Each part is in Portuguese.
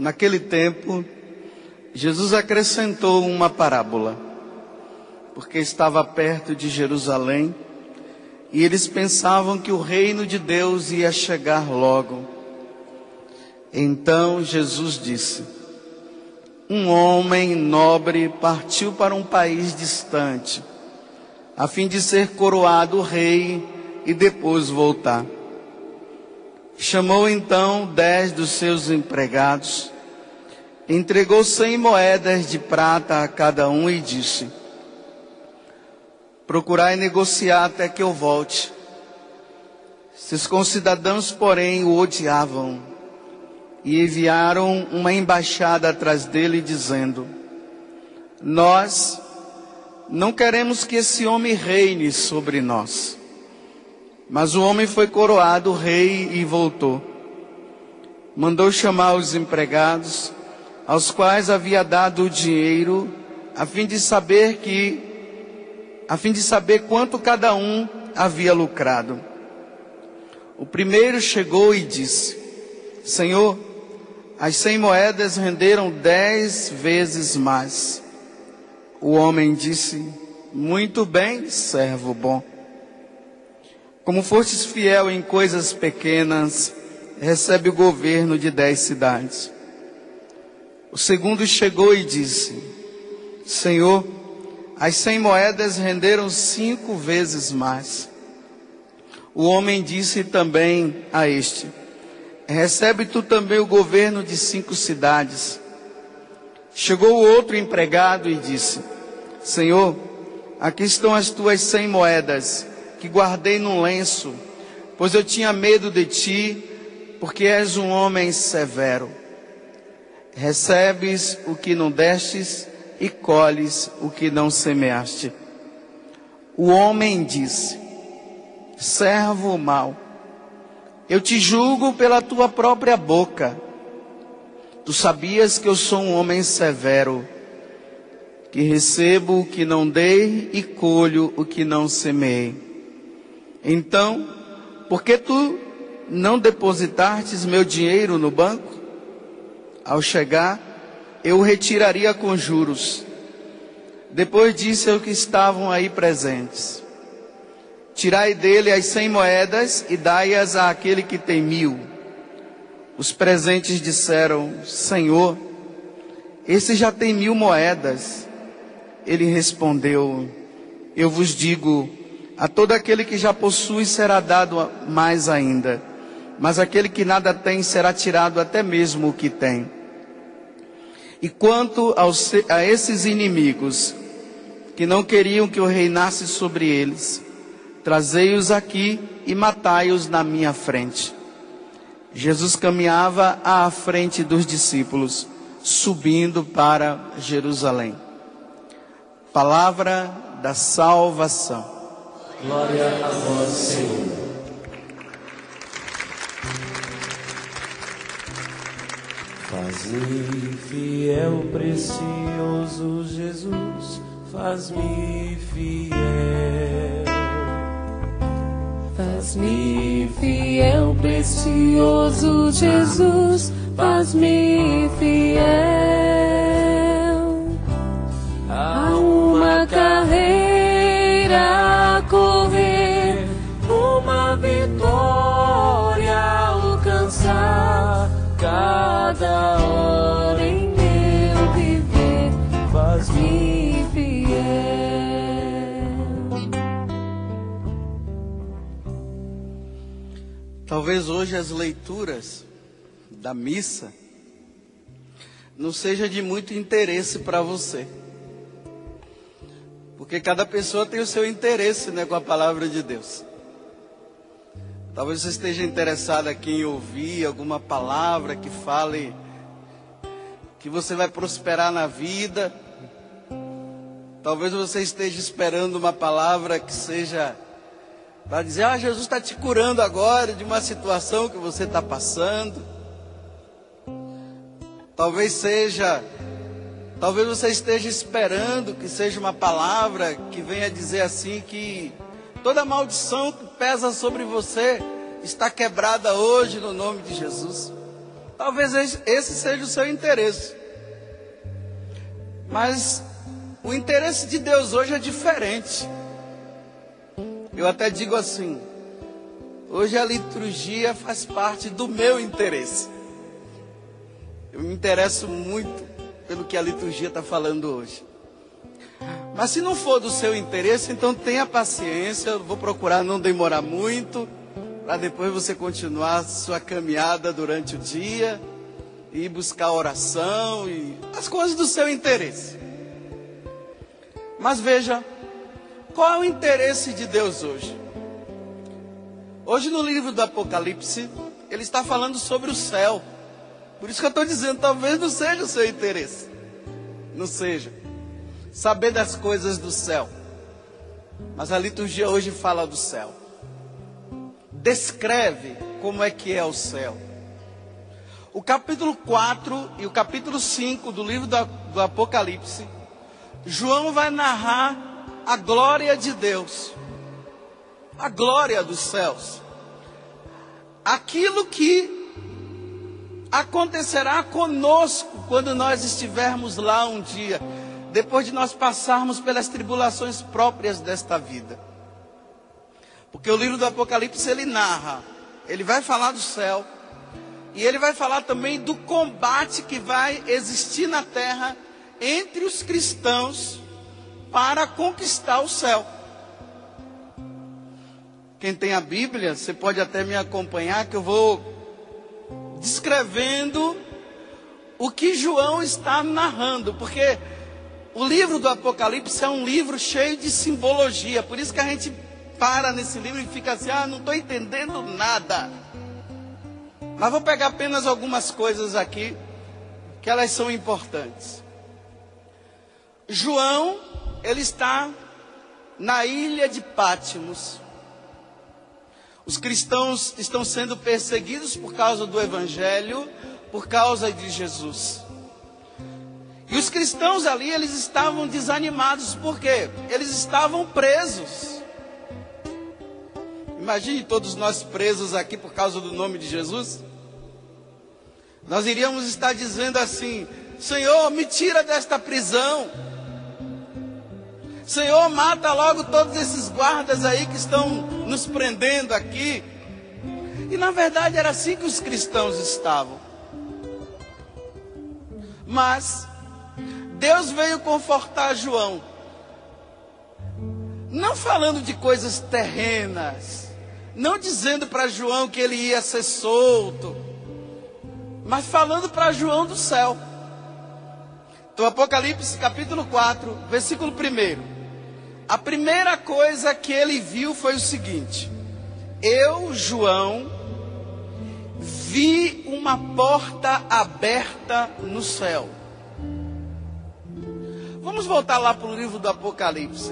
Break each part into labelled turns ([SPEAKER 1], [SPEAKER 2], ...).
[SPEAKER 1] Naquele tempo, Jesus acrescentou uma parábola, porque estava perto de Jerusalém e eles pensavam que o reino de Deus ia chegar logo. Então Jesus disse: um homem nobre partiu para um país distante, a fim de ser coroado rei e depois voltar. Chamou então 10 dos seus empregados, entregou 100 moedas de prata a cada um e disse: procurai negociar até que eu volte. Seus concidadãos, porém, o odiavam e enviaram uma embaixada atrás dele, dizendo: nós não queremos que esse homem reine sobre nós. Mas o homem foi coroado rei e voltou. Mandou chamar os empregados, aos quais havia dado o dinheiro, a fim de saber quanto cada um havia lucrado. O primeiro chegou e disse: Senhor, as 100 moedas renderam 10 vezes mais. O homem disse: muito bem, servo bom. Como fostes fiel em coisas pequenas, recebe o governo de 10 cidades. O segundo chegou e disse: Senhor, as 100 moedas renderam 5 vezes mais. O homem disse também a este: recebe tu também o governo de 5 cidades. Chegou o outro empregado e disse: Senhor, aqui estão as tuas 100 moedas, que guardei num lenço, pois eu tinha medo de ti, porque és um homem severo. Recebes o que não destes e colhes o que não semeaste. O homem disse: servo mau, eu te julgo pela tua própria boca. Tu sabias que eu sou um homem severo, que recebo o que não dei e colho o que não semeei. Então, por que tu não depositastes meu dinheiro no banco? Ao chegar, eu o retiraria com juros. Depois disse aos que estavam aí presentes: tirai dele as 100 moedas e dai-as àquele que tem 1000. Os presentes disseram: Senhor, esse já tem 1000 moedas. Ele respondeu: eu vos digo, a todo aquele que já possui será dado mais ainda, mas aquele que nada tem será tirado até mesmo o que tem. E quanto a esses inimigos, que não queriam que eu reinasse sobre eles, trazei-os aqui e matai-os na minha frente. Jesus caminhava à frente dos discípulos, subindo para Jerusalém. Palavra da salvação.
[SPEAKER 2] Glória a vós, Senhor. Faz-me fiel, precioso Jesus, faz-me fiel.
[SPEAKER 3] Faz-me fiel, precioso Jesus, faz-me fiel. Há uma carreira a correr, uma vitória a alcançar, cada hora em meu viver, faz-me fiel.
[SPEAKER 1] Talvez hoje as leituras da missa não seja de muito interesse para você, porque cada pessoa tem o seu interesse, né, com a palavra de Deus. Talvez você esteja interessado aqui em ouvir alguma palavra que fale que você vai prosperar na vida. Talvez você esteja esperando uma palavra que seja para dizer: Jesus está te curando agora de uma situação que você está passando. Talvez você esteja esperando que seja uma palavra que venha dizer assim que toda maldição que pesa sobre você está quebrada hoje no nome de Jesus. Talvez esse seja o seu interesse. Mas o interesse de Deus hoje é diferente. Eu até digo assim, hoje a liturgia faz parte do meu interesse. Eu me interesso muito pelo que a liturgia está falando hoje. Mas se não for do seu interesse, então tenha paciência, eu vou procurar não demorar muito, para depois você continuar a sua caminhada durante o dia, e buscar oração, e as coisas do seu interesse. Mas veja, qual é o interesse de Deus hoje? Hoje no livro do Apocalipse, ele está falando sobre o céu. Por isso que eu estou dizendo, talvez não seja o seu interesse. Não seja. Saber das coisas do céu. Mas a liturgia hoje fala do céu. Descreve como é que é o céu. O capítulo 4 e o capítulo 5 do livro do Apocalipse, João vai narrar a glória de Deus. A glória dos céus. Aquilo que acontecerá conosco quando nós estivermos lá um dia, depois de nós passarmos pelas tribulações próprias desta vida. Porque o livro do Apocalipse ele narra, ele vai falar do céu, e ele vai falar também do combate que vai existir na terra entre os cristãos para conquistar o céu. Quem tem a Bíblia, você pode até me acompanhar, que eu vou descrevendo o que João está narrando, porque o livro do Apocalipse é um livro cheio de simbologia, por isso que a gente para nesse livro e fica assim, não estou entendendo nada. Mas vou pegar apenas algumas coisas aqui, que elas são importantes. João, ele está na ilha de Pátimos. Os cristãos estão sendo perseguidos por causa do Evangelho, por causa de Jesus. E os cristãos ali, eles estavam desanimados, por quê? Eles estavam presos. Imagine todos nós presos aqui por causa do nome de Jesus. Nós iríamos estar dizendo assim, Senhor, me tira desta prisão. Senhor, mata logo todos esses guardas aí que estão nos prendendo aqui. E na verdade era assim que os cristãos estavam. Mas Deus veio confortar João. Não falando de coisas terrenas. Não dizendo para João que ele ia ser solto. Mas falando para João do céu. Então Apocalipse capítulo 4, versículo 1. A primeira coisa que ele viu foi o seguinte: eu, João, vi uma porta aberta no céu. Vamos voltar lá para o livro do Apocalipse,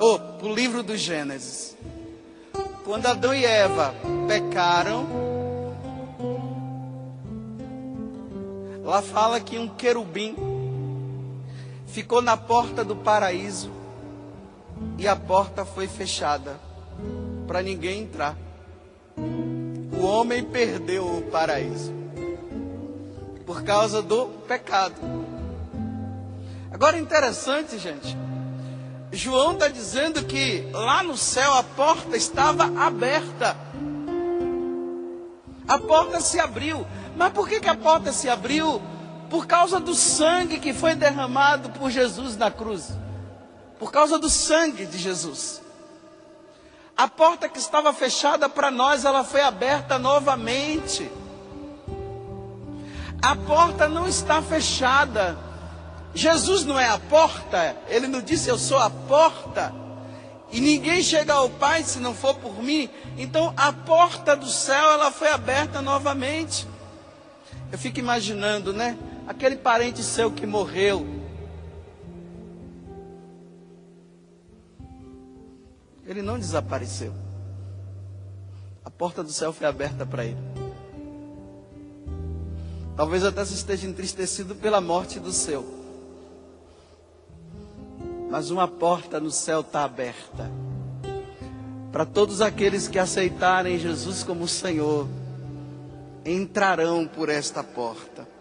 [SPEAKER 1] ou para o livro do Gênesis. Quando Adão e Eva pecaram, lá fala que um querubim ficou na porta do paraíso e a porta foi fechada para ninguém entrar. O homem perdeu o paraíso por causa do pecado. Agora interessante, gente, João está dizendo que lá no céu a porta estava aberta. A porta se abriu. Mas por que a porta se abriu? Por causa do sangue que foi derramado por Jesus na cruz. Por causa do sangue de Jesus. A porta que estava fechada para nós, ela foi aberta novamente. A porta não está fechada. Jesus não é a porta. Ele não disse, eu sou a porta. E ninguém chega ao Pai se não for por mim. Então a porta do céu, ela foi aberta novamente. Eu fico imaginando, né? Aquele parente seu que morreu. Ele não desapareceu. A porta do céu foi aberta para ele. Talvez até você esteja entristecido pela morte do seu. Mas uma porta no céu está aberta. Para todos aqueles que aceitarem Jesus como Senhor. entrarão por esta porta.